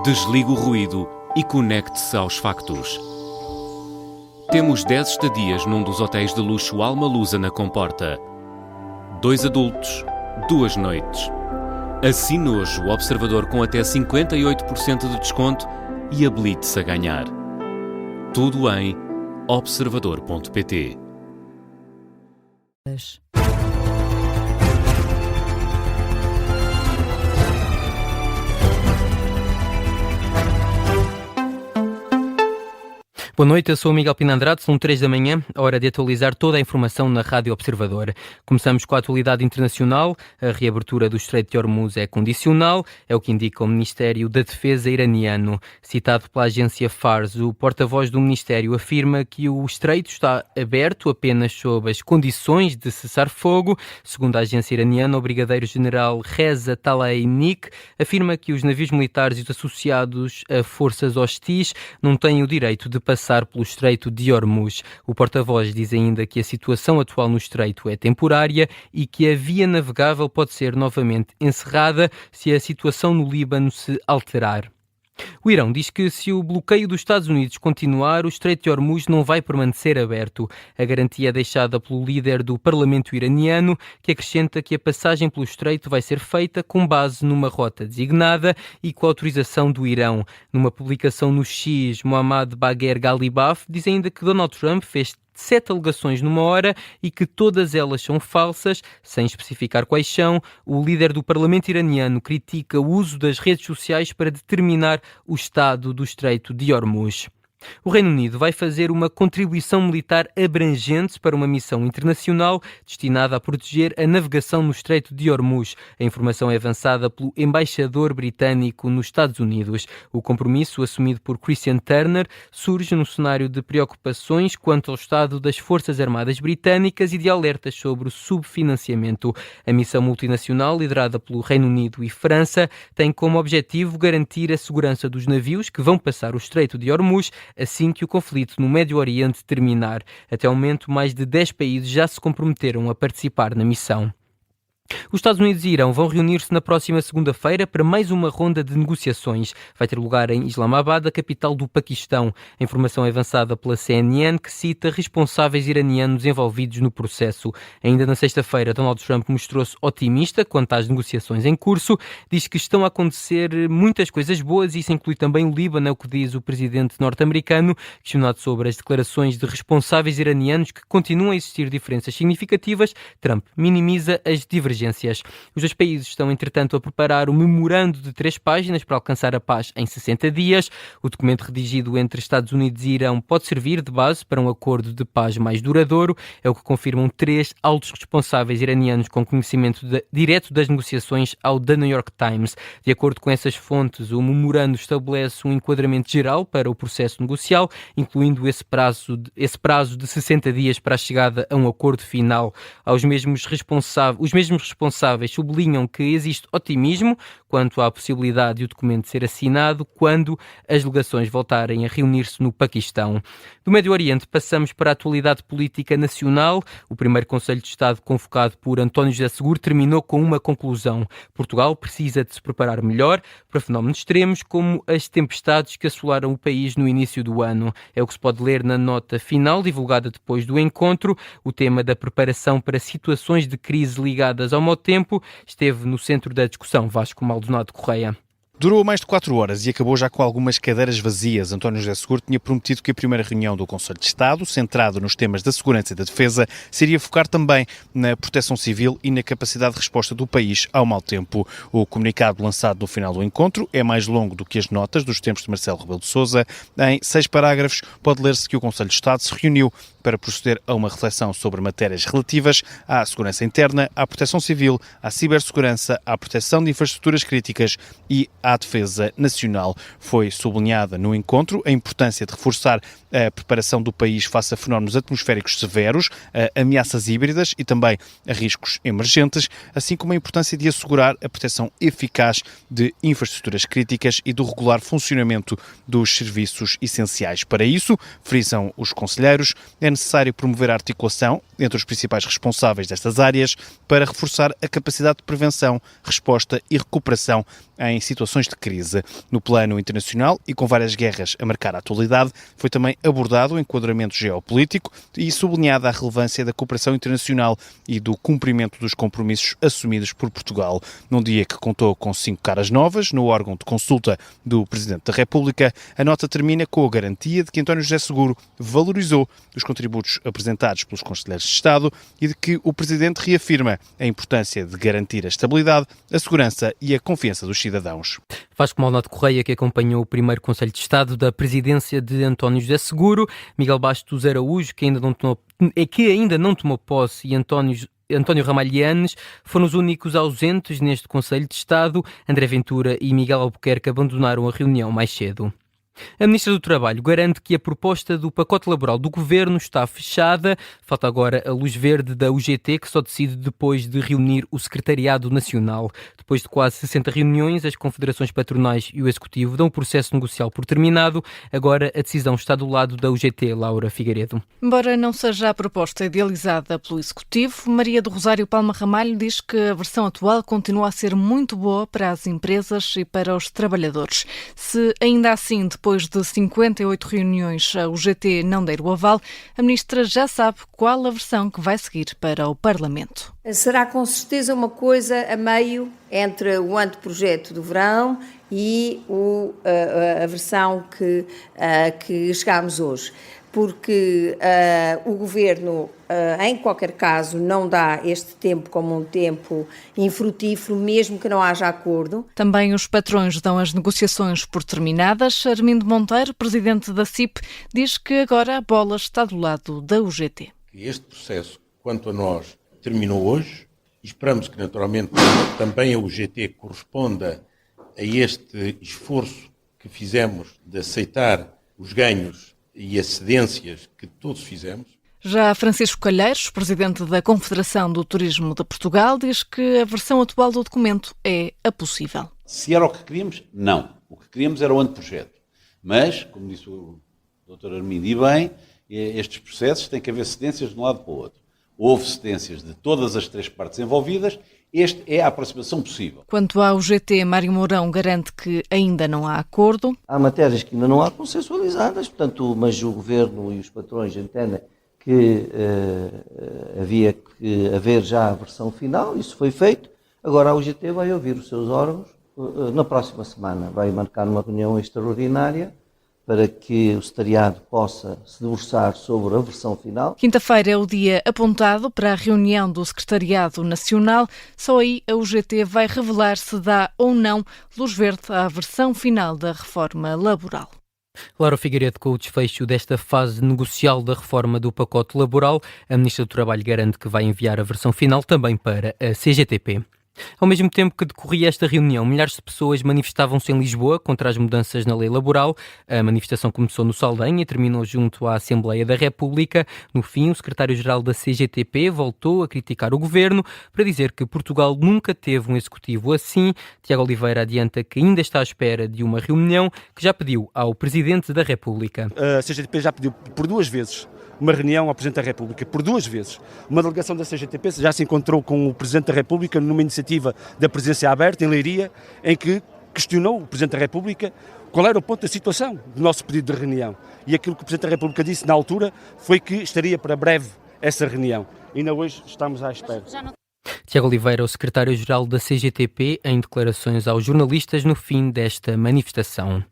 Desligue o ruído e conecte-se aos factos. Temos 10 estadias num dos hotéis de luxo Alma Lusa na Comporta. 2 adultos, 2 noites. Assine hoje o Observador com até 58% de desconto e habilite-se a ganhar. Tudo em observador.pt. Boa noite, eu sou o Miguel Pina Andrade, são 3 da manhã, hora de atualizar toda a informação na Rádio Observador. Começamos com a atualidade internacional. A reabertura do Estreito de Hormuz é condicional, é o que indica o Ministério da Defesa iraniano. Citado pela agência Fars, o porta-voz do Ministério afirma que o Estreito está aberto apenas sob as condições de cessar-fogo. Segundo a agência iraniana, o brigadeiro-general Reza Talaynik afirma que os navios militares e os associados a forças hostis não têm o direito de passar pelo Estreito de Hormuz. O porta-voz diz ainda que a situação atual no Estreito é temporária e que a via navegável pode ser novamente encerrada se a situação no Líbano se alterar. O Irão diz que se o bloqueio dos Estados Unidos continuar, o Estreito de Hormuz não vai permanecer aberto. A garantia é deixada pelo líder do parlamento iraniano, que acrescenta que a passagem pelo Estreito vai ser feita com base numa rota designada e com a autorização do Irão. Numa publicação no X, Mohammad Bagher Ghalibaf diz ainda que Donald Trump fez 7 alegações numa hora e que todas elas são falsas, sem especificar quais são. O líder do parlamento iraniano critica o uso das redes sociais para determinar o estado do Estreito de Hormuz. O Reino Unido vai fazer uma contribuição militar abrangente para uma missão internacional destinada a proteger a navegação no Estreito de Hormuz. A informação é avançada pelo embaixador britânico nos Estados Unidos. O compromisso, assumido por Christian Turner, surge no cenário de preocupações quanto ao estado das Forças Armadas Britânicas e de alertas sobre o subfinanciamento. A missão multinacional, liderada pelo Reino Unido e França, tem como objetivo garantir a segurança dos navios que vão passar o Estreito de Hormuz assim que o conflito no Médio Oriente terminar. Até o momento, mais de 10 países já se comprometeram a participar na missão. Os Estados Unidos e Irão vão reunir-se na próxima segunda-feira para mais uma ronda de negociações. Vai ter lugar em Islamabad, a capital do Paquistão. A informação é avançada pela CNN, que cita responsáveis iranianos envolvidos no processo. Ainda na sexta-feira, Donald Trump mostrou-se otimista quanto às negociações em curso. Diz que estão a acontecer muitas coisas boas e isso inclui também o Líbano, é o que diz o presidente norte-americano. Questionado sobre as declarações de responsáveis iranianos que continuam a existir diferenças significativas, Trump minimiza as divergências. Os dois países estão, entretanto, a preparar um memorando de 3 páginas para alcançar a paz em 60 dias. O documento redigido entre Estados Unidos e Irão pode servir de base para um acordo de paz mais duradouro. É o que confirmam 3 altos responsáveis iranianos com conhecimento direto das negociações ao The New York Times. De acordo com essas fontes, o memorando estabelece um enquadramento geral para o processo negocial, incluindo esse prazo de 60 dias para a chegada a um acordo final. Os mesmos responsáveis sublinham que existe otimismo quanto à possibilidade de o documento ser assinado quando as delegações voltarem a reunir-se no Paquistão. Do Médio Oriente passamos para a atualidade política nacional. O primeiro Conselho de Estado convocado por António José Seguro terminou com uma conclusão. Portugal precisa de se preparar melhor para fenómenos extremos como as tempestades que assolaram o país no início do ano. É o que se pode ler na nota final divulgada depois do encontro. O tema da preparação para situações de crise ligadas ao mau tempo esteve no centro da discussão. Vasco Maldonado Correia. Durou mais de 4 horas e acabou já com algumas cadeiras vazias. António José Seguro tinha prometido que a primeira reunião do Conselho de Estado, centrado nos temas da segurança e da defesa, seria focar também na proteção civil e na capacidade de resposta do país ao mau tempo. O comunicado lançado no final do encontro é mais longo do que as notas dos tempos de Marcelo Rebelo de Sousa. Em 6 parágrafos pode ler-se que o Conselho de Estado se reuniu para proceder a uma reflexão sobre matérias relativas à segurança interna, à proteção civil, à cibersegurança, à proteção de infraestruturas críticas e à defesa nacional. Foi sublinhada no encontro a importância de reforçar a preparação do país face a fenómenos atmosféricos severos, a ameaças híbridas e também a riscos emergentes, assim como a importância de assegurar a proteção eficaz de infraestruturas críticas e do regular funcionamento dos serviços essenciais. Para isso, frisam os conselheiros, é necessário promover a articulação entre os principais responsáveis destas áreas para reforçar a capacidade de prevenção, resposta e recuperação em situações situações de crise. No plano internacional e com várias guerras a marcar a atualidade, foi também abordado o enquadramento geopolítico e sublinhada a relevância da cooperação internacional e do cumprimento dos compromissos assumidos por Portugal. Num dia que contou com 5 caras novas no órgão de consulta do Presidente da República, a nota termina com a garantia de que António José Seguro valorizou os contributos apresentados pelos Conselheiros de Estado e de que o Presidente reafirma a importância de garantir a estabilidade, a segurança e a confiança dos cidadãos. Vasco Maldonado Correia, que acompanhou o primeiro Conselho de Estado da presidência de António José Seguro, Miguel Bastos Araújo, que ainda não tomou posse, e António Ramalhianes foram os únicos ausentes neste Conselho de Estado. André Ventura e Miguel Albuquerque abandonaram a reunião mais cedo. A Ministra do Trabalho garante que a proposta do pacote laboral do Governo está fechada. Falta agora a luz verde da UGT, que só decide depois de reunir o Secretariado Nacional. Depois de quase 60 reuniões, as confederações patronais e o Executivo dão o processo negocial por terminado. Agora a decisão está do lado da UGT, Laura Figueiredo. Embora não seja a proposta idealizada pelo Executivo, Maria do Rosário Palma Ramalho diz que a versão atual continua a ser muito boa para as empresas e para os trabalhadores. Se ainda assim, depois de 58 reuniões, a UGT não der o aval, a Ministra já sabe qual a versão que vai seguir para o Parlamento. Será com certeza uma coisa a meio entre o anteprojeto do verão e a versão que chegámos hoje. Porque o Governo, em qualquer caso, não dá este tempo como um tempo infrutífero, mesmo que não haja acordo. Também os patrões dão as negociações por terminadas. Armindo Monteiro, presidente da CIP, diz que agora a bola está do lado da UGT. Este processo, quanto a nós, terminou hoje e esperamos que, naturalmente, também a UGT corresponda a este esforço que fizemos de aceitar os ganhos e as cedências que todos fizemos. Já Francisco Calheiros, presidente da Confederação do Turismo de Portugal, diz que a versão atual do documento é a possível. Se era o que queríamos, não. O que queríamos era o anteprojeto. Mas, como disse o Dr. Armindo, e bem, estes processos têm que haver cedências de um lado para o outro. Houve cedências de todas as 3 partes envolvidas. Esta é a aproximação possível. Quanto ao UGT, Mário Mourão garante que ainda não há acordo. Há matérias que ainda não há consensualizadas, portanto, mas o Governo e os patrões entendem que havia que haver já a versão final, isso foi feito. Agora a UGT vai ouvir os seus órgãos na próxima semana, vai marcar uma reunião extraordinária para que o secretariado possa se debruçar sobre a versão final. Quinta-feira é o dia apontado para a reunião do Secretariado Nacional. Só aí a UGT vai revelar se dá ou não luz verde à versão final da reforma laboral. Laura Figueiredo, com o desfecho desta fase negocial da reforma do pacote laboral, a Ministra do Trabalho garante que vai enviar a versão final também para a CGTP. Ao mesmo tempo que decorria esta reunião, milhares de pessoas manifestavam-se em Lisboa contra as mudanças na lei laboral. A manifestação começou no Saldanha e terminou junto à Assembleia da República. No fim, o secretário-geral da CGTP voltou a criticar o governo para dizer que Portugal nunca teve um executivo assim. Tiago Oliveira adianta que ainda está à espera de uma reunião que já pediu ao Presidente da República. A CGTP já pediu por 2 vezes uma reunião ao Presidente da República, por 2 vezes. Uma delegação da CGTP já se encontrou com o Presidente da República numa iniciativa da Presidência Aberta, em Leiria, em que questionou o Presidente da República qual era o ponto da situação do nosso pedido de reunião. E aquilo que o Presidente da República disse na altura foi que estaria para breve essa reunião. E ainda hoje estamos à espera. Tiago Oliveira, o secretário-geral da CGTP, em declarações aos jornalistas no fim desta manifestação.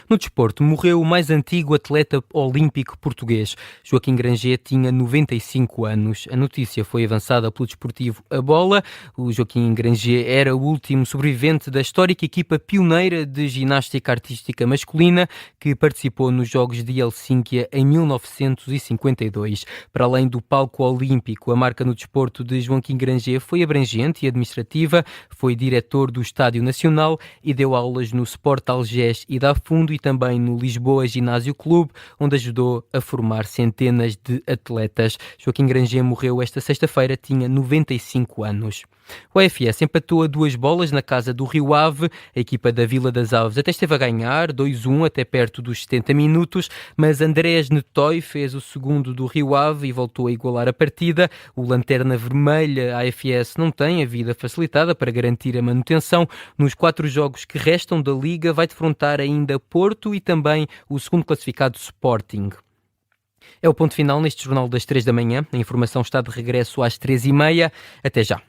No desporto, morreu o mais antigo atleta olímpico português. Joaquim Granger tinha 95 anos. A notícia foi avançada pelo desportivo A Bola. O Joaquim Granger era o último sobrevivente da histórica equipa pioneira de ginástica artística masculina que participou nos Jogos de Helsínquia em 1952. Para além do palco olímpico, a marca no desporto de Joaquim Granger foi abrangente e administrativa. Foi diretor do Estádio Nacional e deu aulas no Sport Algés e da Fundo e também no Lisboa Ginásio Clube, onde ajudou a formar centenas de atletas. Joaquim Granger morreu esta sexta-feira, tinha 95 anos. O AFS empatou a 2 bolas na casa do Rio Ave. A equipa da Vila das Aves até esteve a ganhar 2-1 até perto dos 70 minutos, mas Andrés Netói fez o segundo do Rio Ave e voltou a igualar a partida. O Lanterna Vermelha, a AFS, não tem a vida facilitada para garantir a manutenção. Nos 4 jogos que restam da Liga, vai defrontar ainda Porto e também o segundo classificado Sporting. É o ponto final neste Jornal das 3 da manhã. A informação está de regresso às 3h30. Até já.